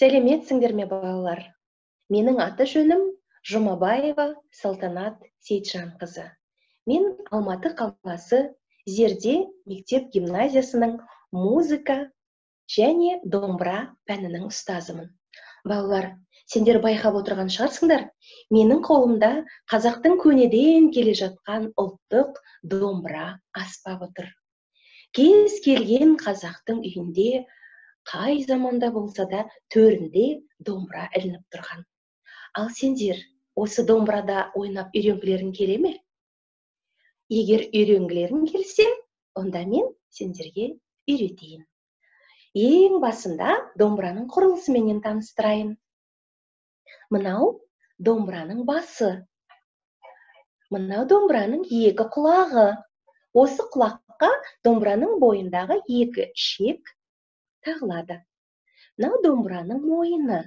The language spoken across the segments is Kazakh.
Сәлеметсіңдер ме балалар? Менің аты жөнім Жұмабаева Салтанат Сейітжанқызы. Мен Алматы қаласы Зерде мектеп гимназиясының музыка және домбыра пәнінің ұстазымын. Балалар, сендер байқап отырған шығарсыңдар, менің қолымда қазақтың көнеден келе жатқан ұлттық домбыра аспабы тұр. Кез келген қазақтың үйінде қай заманда болса да төрінде домбыра ілініп тұрған. Ал сендер осы домбырада ойнап үйренгілерің келе ме? Егер үйренгілерің келсе, онда мен сендерге үйретейін. Ең басында домбыраның құрылысыменен таныстырайын. Мынау домбыраның басы. Мынау домбыраның екі құлағы. Осы құлаққа домбыраның бойындағы екі шек тағылады. Мынау домбыраның мойыны.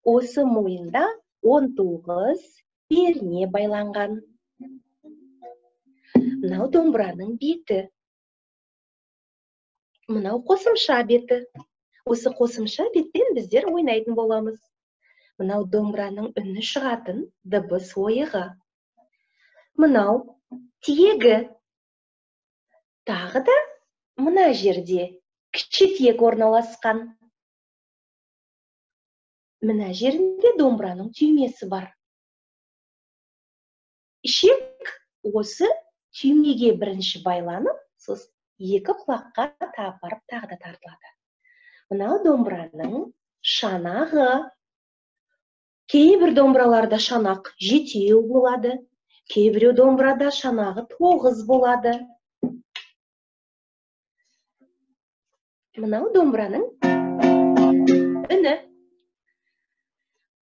Осы мойында 19 перне байланған. Мынау домбыраның беті. Мынау қосымша беті. Осы қосымша беттен біздер ойнайтын боламыз. Мынау домбыраның үні шығатын дыбыс ойығы. Мынау тиегі. Тағы да мына жерде кіші тиек орналасқан. Мына жерінде домбыраның түймесі бар. Шек осы түймеге бірінші байланып, сосын екі құлаққа апарып тағы да тартылады. Мынау домбыраның шанағы. Кейбір домбыраларда шанақ 7 болады, кейбір домбырада шанағы 9 болады. Мынау домбыраның үні.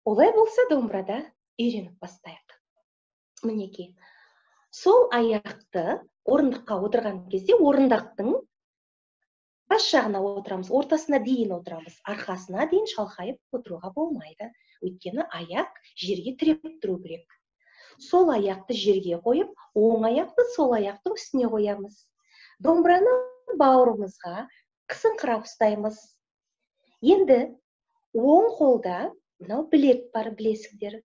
Олай болса домбырада үйреніп бастайық. Мінеки, сол аяқты орындыққа отырған кезде орындықтың бас жағына отырамыз, ортасына дейін отырамыз, арқасына дейін шалқайып отыруға болмайды. Өйткені аяқ жерге тіреп тұру керек. Сол аяқты жерге қойып, оң аяқты сол аяқтың үстіне қоямыз. Домбыраны бауырымызға қысыңқырап ұстаймыз. Енді оң қолда мынау білек бар, білесіңдер.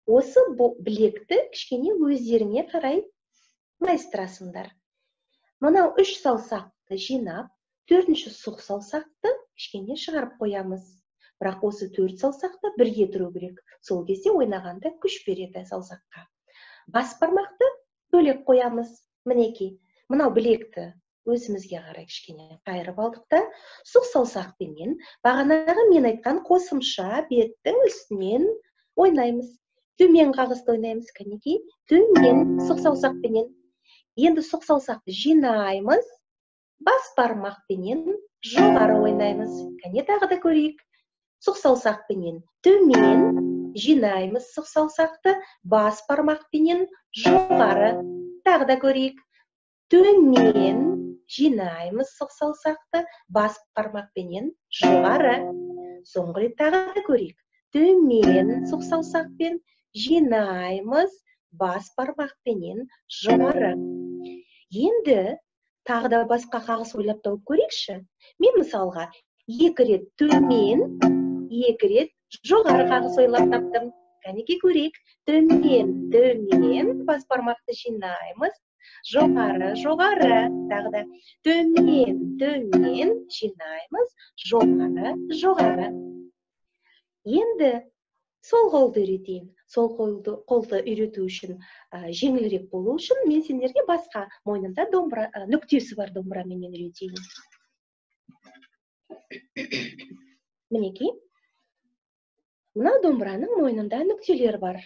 Осы білекті кішкене өздеріңе қарай майыстырасыңдар. Мынау 3 саусақты жинап, 4-ші сұқ саусақты кішкене шығарып қоямыз. Бірақ осы 4 саусақты бірге тұру керек. Сол кезде ойнағанда күш береді саусаққа. Бас бармақты бөлек қоямыз. Мінеки, мынау білекті өзімізге қарай кішкене қайырып алдық та, сұқ саусақпенен бағанағы мен айтқан қосымша беттің үстінен ойнаймыз. Төмен қағысты ойнаймыз, кәнеки, төмен сұқ саусақпенен. Енді сұқ саусақты жинаймыз, бас бармақпенен жоғары ойнаймыз. Кәне тағы да көрейік. Сұқ саусақпенен төмен жинаймыз сұқ саусақты, бас бармақпенен жоғары. Тағы да көрейік. Төмен жинаймыз сұқ саусақты, бас бармақпенен жоғары. Соңғы рет тағы да көрейік. Төмен сұқ саусақпен жинаймыз, бас бармақпенен жоғары. Енді тағы да басқа қағыс ойлап тауып көрейікші. Мен мысалға 2 рет төмен, 2 рет жоғары қағыс ойлап таптым. Кәнеки көрейік. Төмен, төмен, бас бармақты жинаймыз, жоғары, жоғары. Тағы да төмен, төмен, жинаймыз, жоғары, жоғары. Енді сол қолды үйретейін. Сол қолды үйрету үшін жеңілірек болу үшін мен сендерге басқа мойнында нүктесі бар домбырамен үйретейін. Мінеки, мына домбыраның мойнында нүктелер бар,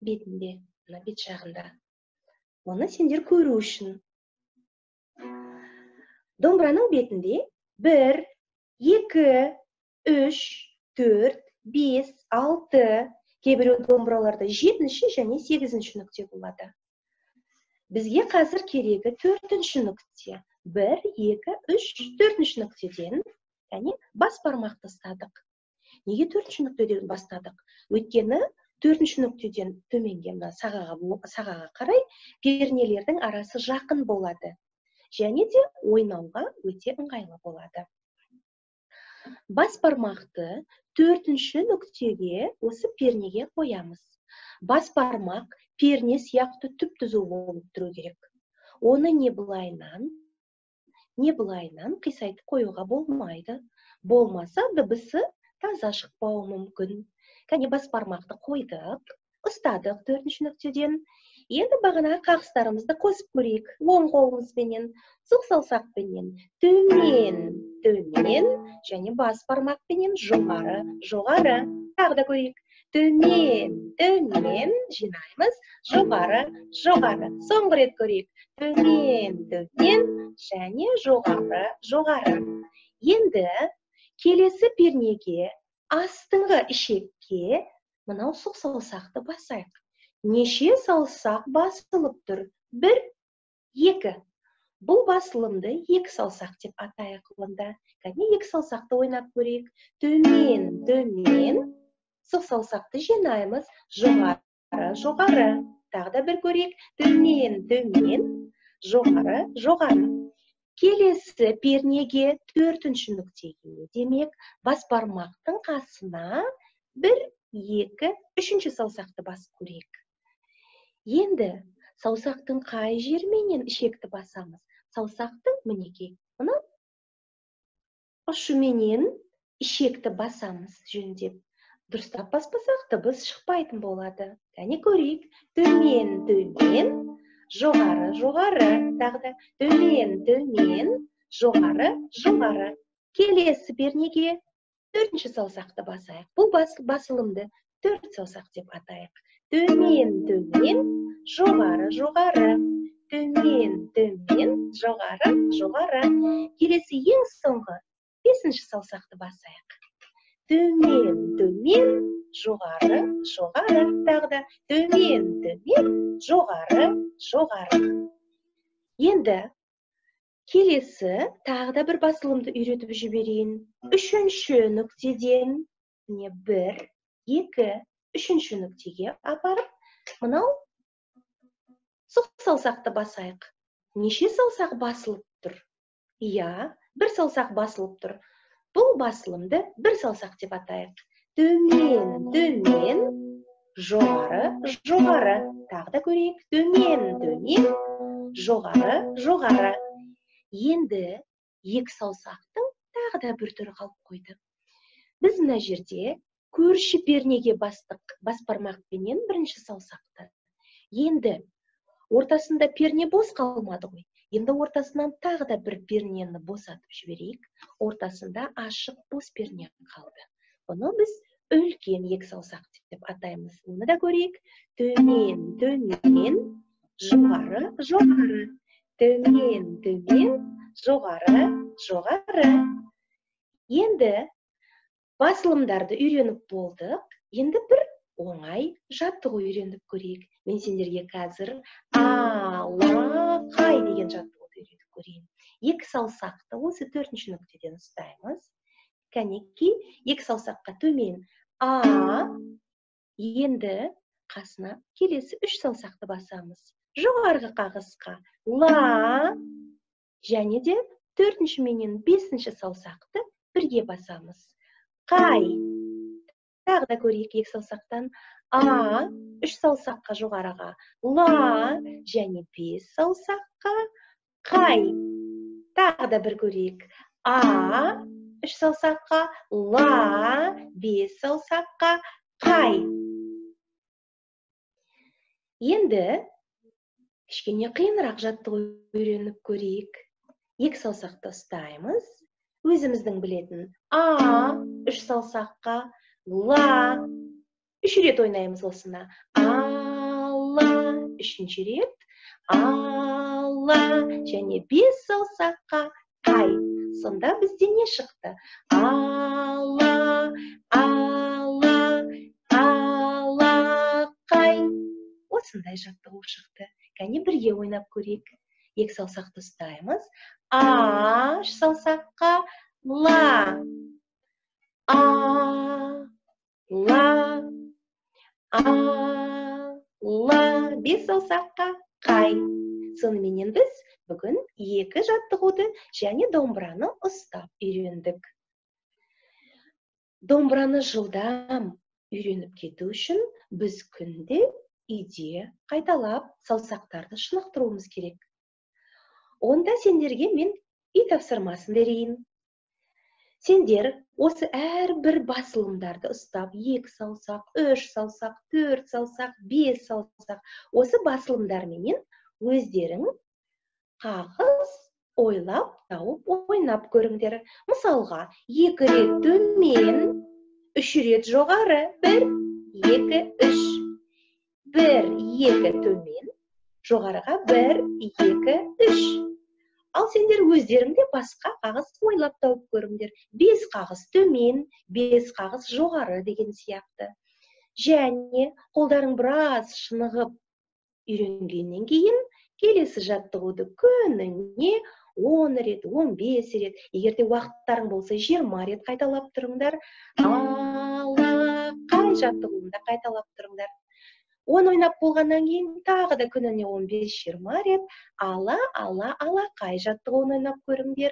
бетінде, мына бет жағында. Оны сендер көру үшін. Домбыраның бетінде 1, 2, 3, 4, 5, 6, кейбір домбыраларда 7-ші және 8-ші нүкте болады. Бізге қазір керегі 4-ші нүкте. 1, 2, 3, 4-ші нүктеден, яғни бас бармақты ұстадық. Неге 4-ші нүктеден бастадық? Өйткені 4-ші нүктеден төменге сағаға қарай пернелердің арасы жақын болады. Және де ойнауға өте ыңғайлы болады. Бас бармақты төртінші нүктеге осы пернеге қоямыз. Бас бармақ перне сияқты түп-түзу болып тұру керек. Оны не былайынан қисайтып қоюға болмайды. Болмаса дыбысы таза шықпауы мүмкін. Кәне бас бармақты қойдық, ұстадық төртінші нүктеден. Енді бағана қағыстарымызды қосып көрейік. Оң қолымызбенен, сұқ саусақпенен төмен, және бас бармақпенен жоғары. Тағы да көрейік. Төмен, жинаймыз, жоғары. Соңғы рет көрейік. Төмен, және жоғары. Енді келесі пернеге, астыңғы ішекке мынау сұқ саусақты басайық. Неше саусақ басылып тұр? 1, 2. Бұл басылымды 2 саусақ деп атайық онда. Кәне 2 саусақты ойнап көрейік. Төмен, сұқ саусақты жинаймыз, жоғары. Тағы да бір көрейік. Төмен, жоғары. Келесі пернеге, 4-ші нүктеге, демек, бас бармақтың қасына 1, 2, 3-ші саусақты басып көрейік. Енді саусақтың қай жерменен ішекті басамыз? Саусақтың мінекей, мұны ұшыменен ішекті басамыз жөндеп. Дұрыстап баспасақ дыбыс шықпайтын болады. Кәне көрейік. Төмен, жоғары. Тағы да төмен, жоғары. Келесі пернеге 4-ші саусақты басайық. Бұл басылымды 4 саусақ деп атайық. Төмен, жоғары. Төмен, жоғары. Келесі ең соңғы 5-ші саусақты басайық. Төмен, жоғары. Тағы да төмен, жоғары. Енді келесі тағы да бір басылымды үйретіп жіберейін. 3-ші нүктеден 1, 2, 3-ші нүктеге апарып, мынау сұқ саусақты басайық. Неше саусақ басылып тұр? Иә, 1 саусақ басылып тұр. Бұл басылымды 1 саусақ деп атайық. Төмен, жоғары. Тағы да көрейік. Төмен, жоғары. Енді 2 саусақтың тағы да бір түрі қалып қойды. Біз мына жерде көрші пернеге бастық, бас бармақпенен 1-ші саусақты. Енді ортасында перне бос қалмады ғой. Енді ортасынан тағы да бір пернені босатып жіберейік. Ортасында ашық бос перне қалды. Бұны біз үлкен 2 саусақ деп атаймыз. Оны да көрейік. Төмен, жоғары. Төмен, жоғары. Енді басылымдарды үйреніп болдық. Енді бір оңай жаттығу үйреніп көрейік. Мен сендерге қазір алақай деген жаттығуды үйретіп көрейін. 2 саусақты осы 4-ші нүктеден ұстаймыз. Кәнекей 2 саусаққа төмен Енді қасына келесі 3 саусақты басамыз. Жоғарғы қағысқа және де 4-ші менен 5-ші саусақты бірге басамыз. Қай. Тағы да көрейік 2 саусақтан. 3 саусаққа жоғарыға. Және 5 саусаққа. Қай. Тағы да бір көрейік. 3 саусаққа. 5 саусаққа. Қай. Енді кішкене қиынырақ жаттығу үйреніп көрейік. 2 саусақты ұстаймыз. Өзіміздің білетін 3 саусаққа. 3 рет ойнаймыз осына. 3-ші рет. Және 5 саусаққа. Қай. Сонда бізде не шықты? Қай. Осындай жаттығу шықты. Кәне бірге ойнап көрейік. 2 саусақты ұстаймыз. 3 саусаққа. 5 саусаққа. Қай. Соныменен біз бүгін 2 жаттығуды және домбыраны ұстап үйрендік. Домбыраны жылдам үйреніп кету үшін біз күнде үйде қайталап саусақтарды шынықтыруымыз керек. Онда сендерге мен үй тапсырмасын берейін. Сендер осы әрбір басылымдарды ұстап, 2 саусақ, 3 саусақ, 4 саусақ, 5 саусақ, осы басылымдарменен өздерің қағыс ойлап, тауып, ойнап көріңдер. Мысалға, 2 рет төмен, 3 рет жоғары, 1, 2, 3. 1, 2 төмен, жоғарыға 1, 2, 3. Ал сендер өздеріңде басқа қағыс ойлап тауып көріңдер. 5 қағыс төмен, 5 қағыс жоғары деген сияқты. Және қолдарың біраз шынығып үйренгеннен кейін келесі жаттығуды күніне 10 рет, 15 рет, егерде уақыттарың болса 20 рет қайталап тұрыңдар. Алақай жаттығуында қайталап тұрыңдар. 10 ойнап болғаннан кейін тағы да күніне 15-20 рет алақай жаттығуын ойнап көріңдер.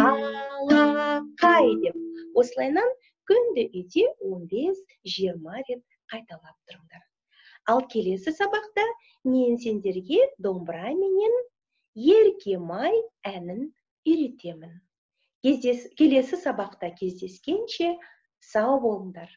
Алақай деп. Осылайынан күнде үйде 15-20 рет қайталап тұрыңдар. Ал келесі сабақта мен сендерге домбыра менен Еркемай әнін үйретемін. Келесі сабақта кездескенше сау болыңдар.